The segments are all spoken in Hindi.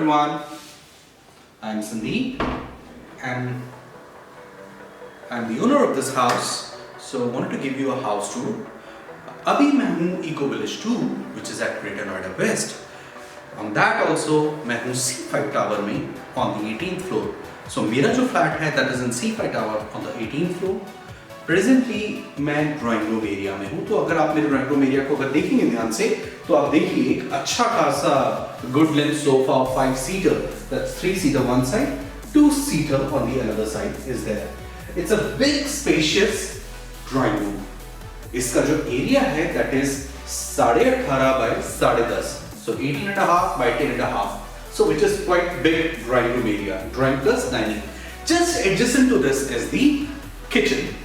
everyone. I'm Sandeep and I'm the owner of this house. So I wanted to give you a house tour. अभी मैं हूँ Eco Village 2 which is at Greater Noida West. On that also मैं हूँ C5 Tower में on the 18th floor. So मेरा जो फ्लैट है that is in C5 Tower on the 18th floor. Presently मैं ड्राइंग रूम एरिया में हूँ. तो अगर आप मेरे ड्राइंग रूम एरिया को अगर देखेंगे ध्यान से तो आप देखिए एक अच्छा खासा good length sofa 5-seater, that's 3-seater one side, 2-seater on the other side is there. It's a big spacious drawing room. इसका जो एरिया है that is 18.5 by 10.5, so 18.5 by 10.5, so which is quite big drawing room area, drawing plus dining. Just adjacent to this is the kitchen.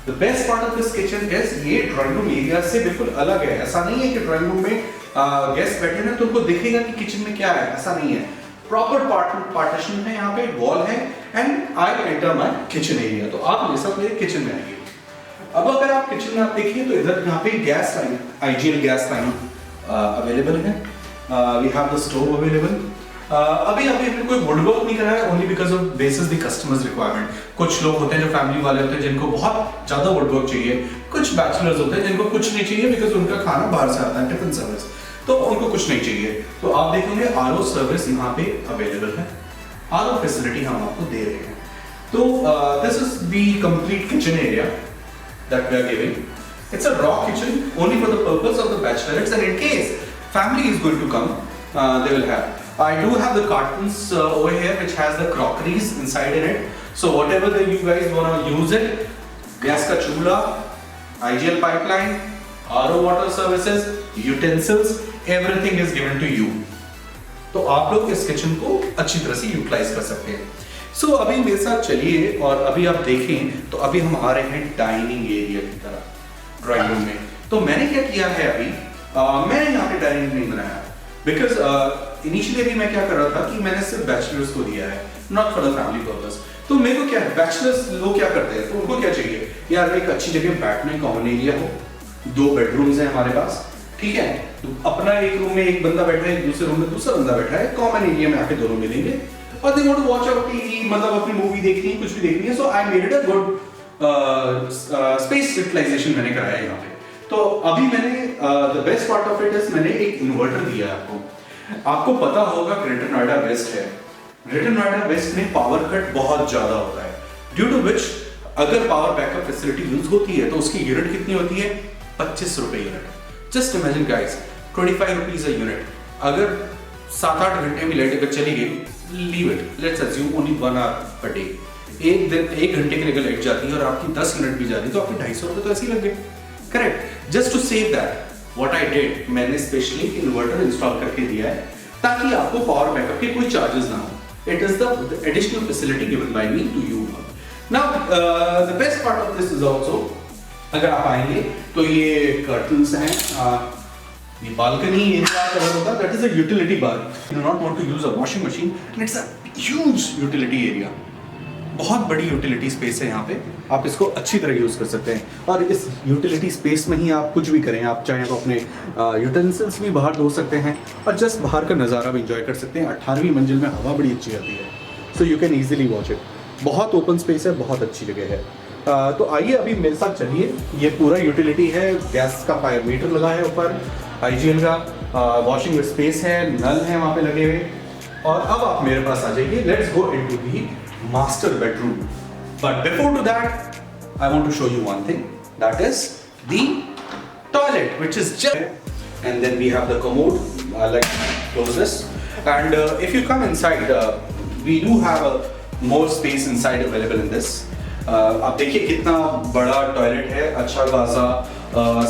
The best part of this kitchen is ये ड्राइंग रूम एरिया से बिल्कुल अलग है. ऐसा नहीं है कि ड्राइंग रूम में गेस्ट बैठे ना तो उनको दिखेगा कि किचन में क्या है, ऐसा नहीं है. प्रॉपर पार्टीशन है, यहाँ पे वॉल है and I enter my kitchen area. तो आप मेरे साथ मेरे किचन में आइए. अब अगर आप किचन में आप देखिए तो इधर यहाँ पे gas line, IGL gas line available है. We have the stove available. अभी हमने कोई वुडवर्क नहीं करा है only because of basis the customers requirement. कुछ लोग होते हैं जो फैमिली वाले होते हैं जिनको बहुत ज्यादा वुडवर्क चाहिए. कुछ बैचलर्स होते हैं जिनको कुछ नहीं चाहिए बिकॉज उनका खाना बाहर से आता है, टिफिन सर्विस, तो उनको कुछ नहीं चाहिए. तो आप देखेंगे आरओ सर्विस यहाँ पे अवेलेबल है. आरओ फैसिलिटी हम आपको दे रहे हैं. तो this is the complete kitchen area that we are giving. It's a raw kitchen only for the purpose of the bachelors and in case family is going to come, they will have. I do have the cartons over here which has the crockeries inside in it. So whatever that you guys want to use it, gas ka chulha, IGL pipeline, RO water services, utensils, everything is given to you. तो आप लोग इस किचन को अच्छी तरह से यूटिलाइज कर सकते हैं. So अभी मेरे साथ चलिए और अभी आप देखें तो अभी हम आ रहे हैं डाइनिंग एरिया की तरफ ड्राइंग रूम में. तो मैंने क्या किया है अभी, मैंने यहाँ पे डाइनिंग नहीं बनाया बिकॉज इनिशियली अभी मैं क्या कर रहा था कि मैंने सिर्फ बैचलर्स को दिया है, not for the family purpose. तो मेरे को क्या है, बैचलर्स लोग क्या करते हैं तो उनको क्या चाहिए यार, एक अच्छी जगह बैठने कॉमन एरिया हो. 2 बेडरूम्स हैं हमारे पास, ठीक है. तो अपना एक रूम में एक बंदा बैठा है, दूसरे रूम में दूसरा बंदा बैठा है, कॉमन एरिया में आके दोनों मिलेंगे और they want to watch out TV, मतलब अपनी मूवी देखनी है, कुछ भी देखनी है. So I made it a good space utilization मैंने कराया यहाँ पे. तो अभी मैंने the best part of it is मैंने एक इन्वर्टर दिया है आपको. आपको पता होगा ग्रेटर नोएडा वेस्ट है. ग्रेटर नोएडा वेस्ट में पावर कट बहुत ज्यादा होता है, ड्यू टू विच अगर पावर बैकअप फैसिलिटी यूज होती है तो उसकी यूनिट कितनी होती है, 25 रुपए unit. Just imagine guys, 25 rupees a unit. अगर 7-8 घंटे में लाइट अगर चली गई, leave it, let's assume only 1 hour per day. एक दिन 1 घंटे के लिए अगर लाइट जाती है और आपकी 10 यूनिट भी जा रही है तो आपके 250 रुपए तो ऐसे ही लग गए. Correct. Just to save that what I did, मैंने स्पेशली इन्वर्टर इंस्टॉल करके दिया है ताकि आपको पावर बैकअप के कोई चार्जेस ना हो. It is the additional facility given by me to you. Now the best part of this is also, अगर आप आएंगे तो ये कर्टन्स हैं, ये बालकनी एरिया कवर होगा, that is a utility bar. You do not want to use a washing machine and it's a huge utility area. बहुत बड़ी यूटिलिटी स्पेस है यहाँ पे, आप इसको अच्छी तरह यूज कर सकते हैं. और इस यूटिलिटी स्पेस में ही आप कुछ भी करें, आप चाहें तो अपने यूटेंसिल्स भी बाहर धो सकते हैं और जस्ट बाहर का नज़ारा भी इंजॉय कर सकते हैं. 18वीं मंजिल में हवा बड़ी अच्छी आती है, so you can easily watch it. बहुत ओपन स्पेस है, बहुत अच्छी जगह है. तो आइए अभी मेरे साथ चलिए. ये पूरा यूटिलिटी है, गैस का फायर मीटर लगा है ऊपर, IGL का वॉशिंग स्पेस है, नल है वहाँ पे लगे हुए. और अब आप मेरे पास आ जाइए. Let's go into the master bedroom. But before to that, I want to show you one thing. That is the toilet, which is just. And then we have the commode. Like close this. And if you come inside, we do have a more space inside available in this. आप देखिए कितना बड़ा टॉयलेट है, अच्छा खासा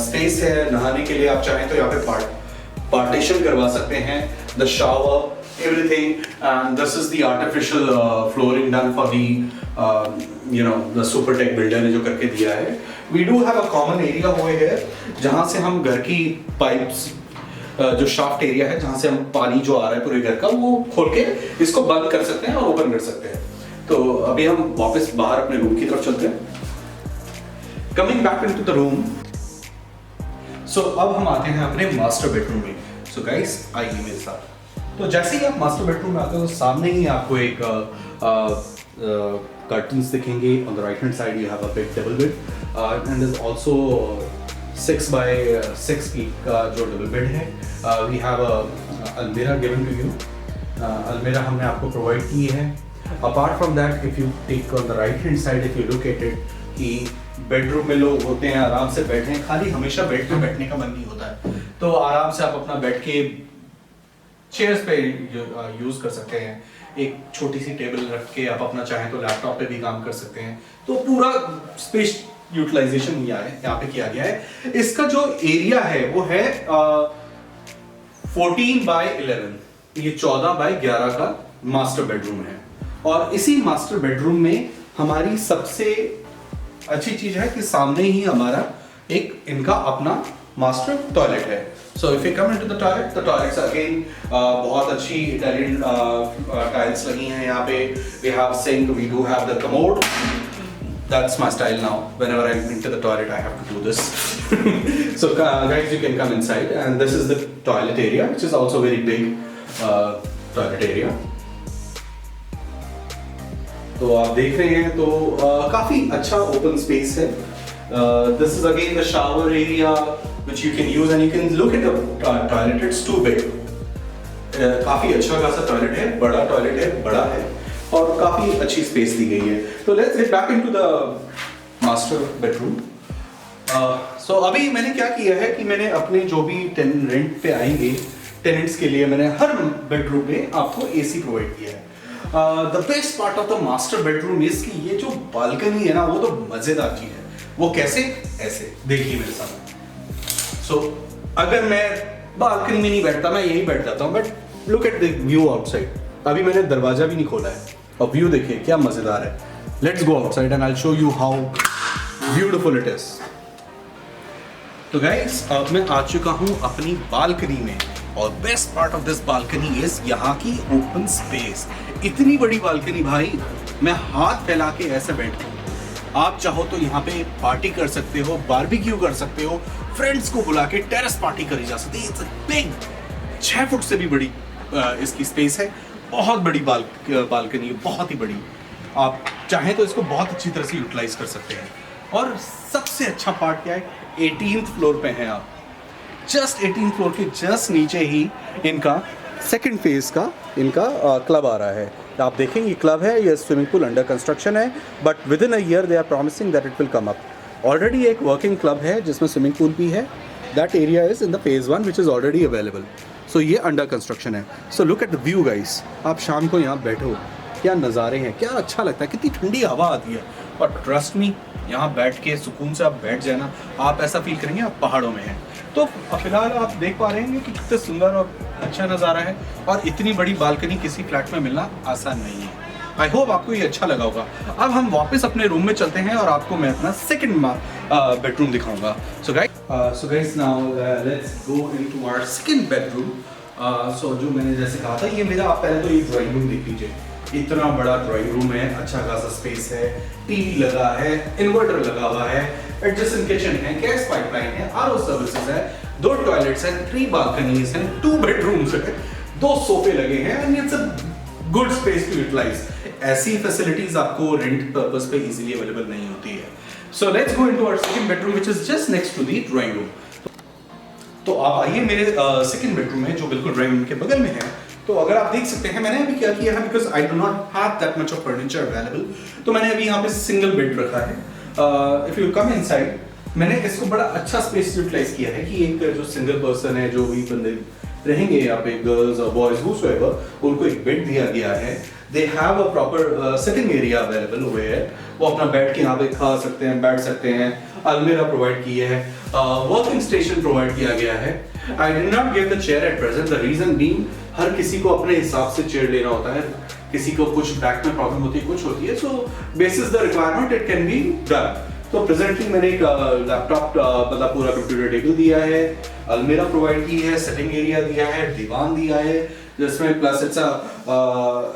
स्पेस है. नहाने के लिए आप चाहें तो यहाँ पे पार्टीशन करवा सकते हैं. The shower, everything, and this is the artificial flooring done for the the Supertech builder ने जो करके दिया है. We do have a common area over here जहाँ से हम घर की पाइप्स, जो शाफ्ट एरिया है जहाँ से हम पानी जो आ रहा है पूरे घर का वो खोल के इसको बंद कर सकते हैं और ओपन कर सकते हैं. तो अभी हम वापस बाहर अपने रूम की तरफ चलते हैं. Coming back into the room. So अब हम आते हैं अपने मास्टर बेडरूम में. सो गाइस आइए मेरे साथ. तो जैसे ही आप मास्टर बेडरूम में आते हो, सामने ही आपको एक कर्टन्स दिखेंगे। On the right hand side you have a big double bed and there is also 6 by 6 feet का जो डबल बेड है। We have a almirah given to you. अलमीरा हमने आपको प्रोवाइड की है। Apart from that, if you take on the right hand side, if you look at it, कि बेडरूम में लोग होते हैं आराम से बैठे हैं, खाली हमेशा बेड पे बैठने का मन नहीं होता है, तो आराम से आप अपना बैठ के चेयर्स पे यूज कर सकते हैं। एक छोटी सी टेबल रख के आप अपना चाहें तो लैपटॉप पे भी काम कर सकते हैं। तो पूरा स्पेस यूटिलाइजेशन यहाँ पे किया गया है। इसका जो एरिया है वो है 14 by 11, ये 14 by 11 का मास्टर बेडरूम है। और इसी मास्टर बेडरूम में हमारी सबसे अच्छी चीज है कि सामने ही हमारा एक इनका अपना मास्टर टॉयलेट है। So if you come into the toilets again बहुत अच्छी इटालियन टाइल्स लगी हैं यहाँ पे। We have sink, we do have the commode. That's my style now. Whenever I'm into the toilet, I have to do this. So guys, you can come inside, and this is the toilet area, which is also very big toilet area. तो आप देख रहे हैं तो काफी अच्छा ओपन स्पेस है। This is again the shower area which you can use, and you can look at the toilet. It's too big. काफी अच्छा खासा टॉयलेट है, बड़ा टॉयलेट है, बड़ा है और काफी अच्छी स्पेस दी गई है। तो let's get back into the master bedroom. So अभी मैंने क्या किया है कि मैंने अपने जो भी रेंट पे आएंगे टेनेंट्स के लिए मैंने हर बेडरूम में आपको एसी प्रोवाइड किया है। The best part of the master bedroom is कि ये जो बालकनी है ना, वो तो मजेदार चीज है। वो कैसे? ऐसे देखिए मेरे सामने। सो अगर मैं बालकनी में नहीं बैठता, मैं यही बैठ जाता हूँ, but look at the view outside. अभी मैंने दरवाजा भी नहीं खोला है और व्यू देखिए क्या मजेदार है। Let's go outside and I will show you how beautiful it is. तो गाइस, अब मैं आ चुका हूं अपनी बालकनी में और best part of this balcony is यहाँ की ओपन स्पेस। इतनी बड़ी बालकनी भाई, मैं हाथ फैला के ऐसे बैठता हूँ। आप चाहो तो यहाँ पे पार्टी कर सकते हो, बारबेक्यू कर सकते हो, फ्रेंड्स को बुला के टेरेस पार्टी करी जा सकती है। इट्स बिग, 6 फुट से भी बड़ी इसकी स्पेस है। बहुत बड़ी बालकनी है, बहुत ही बड़ी। आप चाहें तो इसको बहुत अच्छी तरह से यूटिलाइज कर सकते हैं। और सबसे अच्छा पार्ट क्या है, 18th फ्लोर पे हैं आप। जस्ट 18th फ्लोर के जस्ट नीचे ही इनका सेकंड फेज का इनका क्लब आ रहा है। आप देखेंगे क्लब है, ये स्विमिंग पूल अंडर कंस्ट्रक्शन है, but within a year they are promising that it will come up. Already एक वर्किंग क्लब है जिसमें स्विमिंग पूल भी है। That area is in the phase 1 which is already available. So ये अंडर कंस्ट्रक्शन है। So look at the view guys. आप शाम को यहाँ बैठो, क्या नज़ारे हैं, क्या अच्छा लगता है, कितनी ठंडी हवा आती है। और ट्रस्ट मी, यहाँ बैठ के सुकून से आप बैठ जाए ना, आप ऐसा फील करेंगे आप पहाड़ों में हैं। तो फिलहाल आप देख पा रहे हैं कि कितने सुंदर और अच्छा नज़ारा है। और इतनी बड़ी बालकनी किसी फ्लैट में मिलना आसान नहीं है। आई होप आपको ये अच्छा लगा होगा। अब हम वापस अपने रूम में चलते हैं और आपको मैं अपना सेकंड बेडरूम दिखाऊंगा। So guys now let's go into our second bedroom. So जो मैंने जैसे कहा था, ये मेरा, आप पहले तो ये ड्राइंग रूम देख लीजिए। इतना बड़ा ड्राइंग रूम है, अच्छा खासा स्पेस है, टीवी लगा है, इन्वर्टर लगा हुआ है, एडजस्टेंट किचन है, गैस पाइपलाइन है, आरओ सर्विसेज है, 2 टॉयलेट्स हैं, 3 बालकनीज हैं, 2 बेडरूम्स हैं, 2 सोफे लगे हैं, and it's a good space to utilize. ऐसी फैसिलिटीज आपको रेंट पर्पस पे इजीली अवेलेबल नहीं होती है। So let's go into our second bedroom which is just next to the drawing room. तो आप आइए मेरे सेकंड बेडरूम में, जो बिल्कुल ड्राइंग रूम के बगल में है। तो अगर आप देख सकते हैं, मैंने अभी क्या किया है, because I do not have that much of furniture available, तो मैंने अभी यहाँ पे सिंगल बेड रखा है। इफ यू कम इनसाइड, मैंने इसको बड़ा अच्छा स्पेस यूटिलाइज किया है कि एक जो सिंगल पर्सन है, जो भी बंदे रहेंगे यहाँ पे, गर्ल्स और बॉयज हूसोएवर, उनको एक बेड दिया गया है। They have a proper sitting area available हुए है। वो अपना बैठ के यहाँ पे खा सकते हैं, बैठ सकते हैं। अलमीरा प्रोवाइड की है, वर्किंग स्टेशन प्रोवाइड किया गया है। I did not give the chair at present, the reason being हर किसी को अपने हिसाब से चेयर लेना होता है। किसी को कुछ बैक में प्रॉब्लम होती है, कुछ होती है, so basis the requirement it can be done. तो प्रेजेंटली मैंने एक लैपटॉप मतलब पूरा कंप्यूटर टेबल दिया है, अलमीरा प्रोवाइड की है, सेटिंग एरिया दिया है, दीवान दिया है, जिसमें प्लस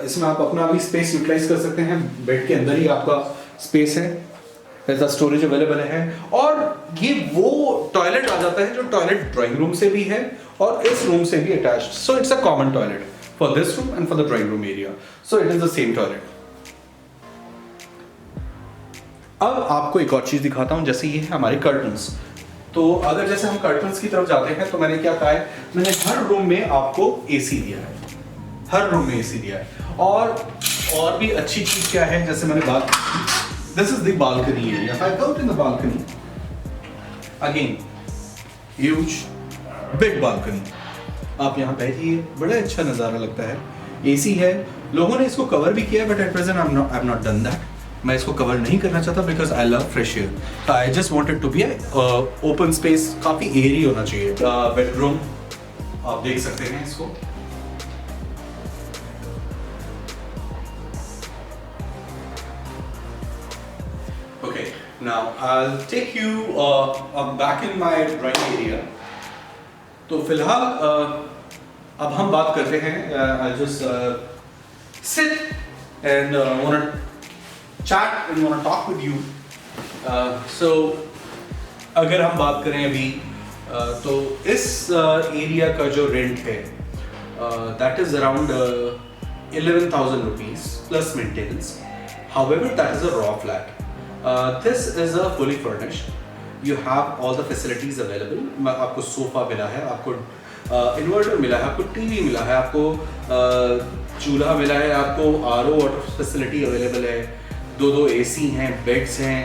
इसमें आप अपना भी स्पेस यूटिलाइज कर सकते हैं। बेड के अंदर ही आपका स्पेस है, ऐसा स्टोरेज अवेलेबल है। और ये वो टॉयलेट आ जाता है जो टॉयलेट ड्राइंग रूम से भी है और इस रूम से भी attached. So it's a common toilet. for this room and for the drawing room area. So it is the same toilet. अब आपको एक और चीज दिखाता हूँ, जैसे ये है हमारे कर्टन्स। तो अगर जैसे हम कर्टन्स की तरफ जाते हैं तो मैंने क्या कहा है, मैंने हर रूम में आपको एसी दिया है, हर रूम में एसी दिया है। और भी अच्छी चीज क्या है, जैसे मैंने बात, this is the balcony area. If I go in the balcony again, huge big balcony, आप यहाँ बैठिए, बड़ा अच्छा नज़ारा लगता है। एसी है, लोगों ने इसको कवर भी किया है, but at present I have not done that. मैं इसको कवर नहीं करना चाहता because I love fresh air. I just wanted to be open space, काफ़ी एयरी होना चाहिए। बेडरूम आप देख सकते हैं इसको, okay now I'll take you back in my drawing area। तो फिलहाल अब हम बात करते हैं, I'll just sit and wanna chat and wanna talk with you। so अगर हम बात करें अभी तो इस एरिया का जो रेंट है that is around 11,000 rupees plus maintenance। however that is a raw flat। this is a fully furnished, you have all the facilities available। आपको सोफा मिला है, आपको इन्वर्टर मिला है, आपको टीवी मिला है, आपको चूल्हा मिला है, आपको आरओ वाटर फैसिलिटी अवेलेबल है, दो एसी हैं, बेड्स हैं,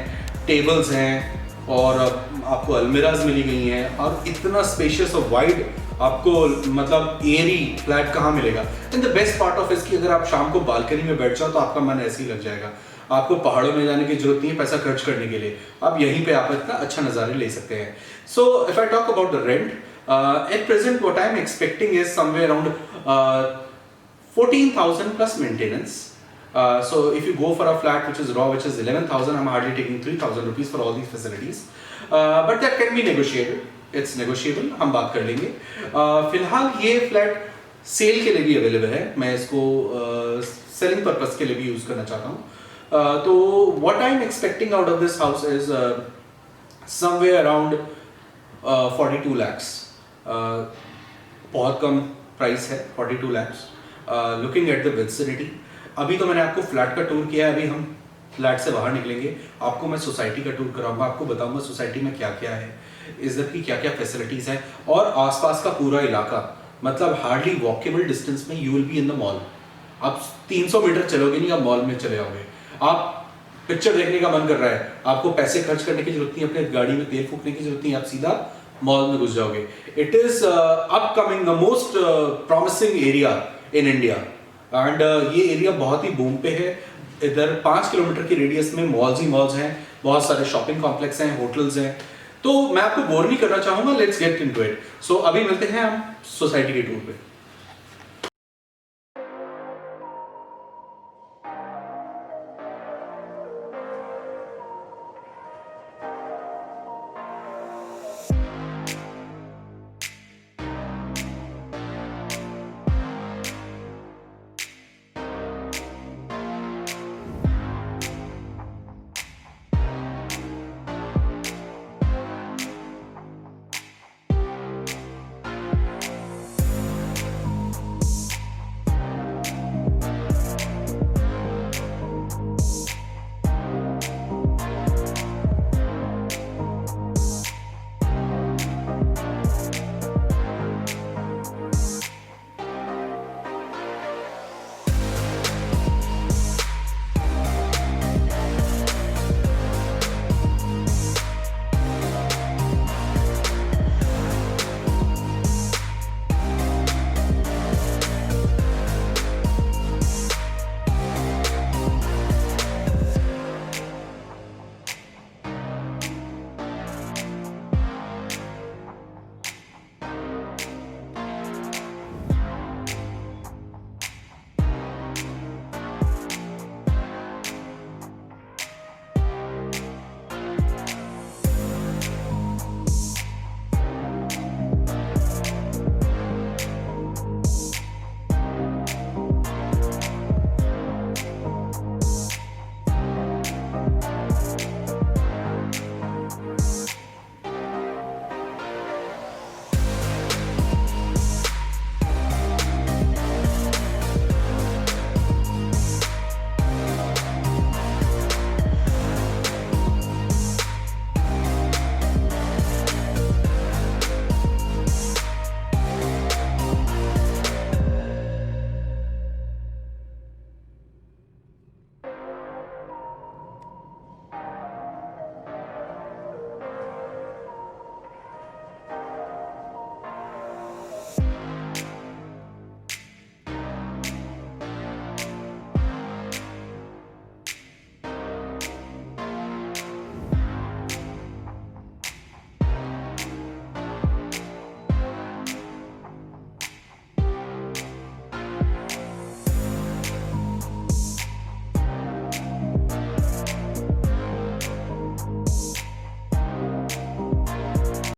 टेबल्स हैं, और आपको अलमीराज मिली गई हैं, और इतना स्पेशियस और वाइड आपको मतलब एयरी फ्लैट कहाँ मिलेगा। And the best part of इसकी, अगर आप शाम को बालकनी में बैठ जाओ तो आपका मन ऐसे ही लग जाएगा, आपको पहाड़ों में जाने की जरूरत नहीं है पैसा खर्च करने के लिए, आप यहीं पे आप इतना अच्छा नज़ारे ले सकते हैं। So if I talk about the rent, at present what I am expecting is somewhere around 14,000 plus maintenance। so if you go for a flat which is raw, which is 11,000, I'm hardly taking 3,000 rupees for all these facilities। but that can be negotiated, it's negotiable, हम बात कर लेंगे। फिलहाल ये फ्लैट सेल के लिए भी अवेलेबल है, मैं इसको सेलिंग पर्पस के लिए भी यूज करना चाहता हूँ। तो what I am expecting out of this house is somewhere around 42 lakhs। बहुत कम प्राइस है 42 lakhs। Looking at the vicinity, अभी तो मैंने आपको फ्लैट का टूर किया है, अभी हम फ्लैट से बाहर निकलेंगे, आपको मैं सोसाइटी का टूर कराऊंगा, आपको बताऊंगा सोसाइटी में क्या क्या है, इधर की क्या क्या फैसिलिटीज है, और आसपास का पूरा इलाका, मतलब हार्डली वॉकेबल डिस्टेंस में you will be in the mall. आप 300 मीटर चलोगे नहीं, आप मॉल में चले जाओगे। आप पिक्चर देखने का मन कर रहा है, आपको पैसे खर्च करने की जरूरत नहीं, अपने गाड़ी में तेल फूकने की जरूरत नहीं, आप सीधा मॉल में घुस जाओगे। It is upcoming the most promising area in India, and ये एरिया बहुत ही बूम पे है। इधर 5 किलोमीटर की रेडियस में मॉल्स ही मॉल्स हैं, बहुत सारे शॉपिंग कॉम्प्लेक्स हैं, होटल्स हैं। तो मैं आपको बोर नहीं करना चाहूंगा, लेट्स गेट इनटू इट। सो अभी मिलते हैं हम सोसाइटी के टूर पे।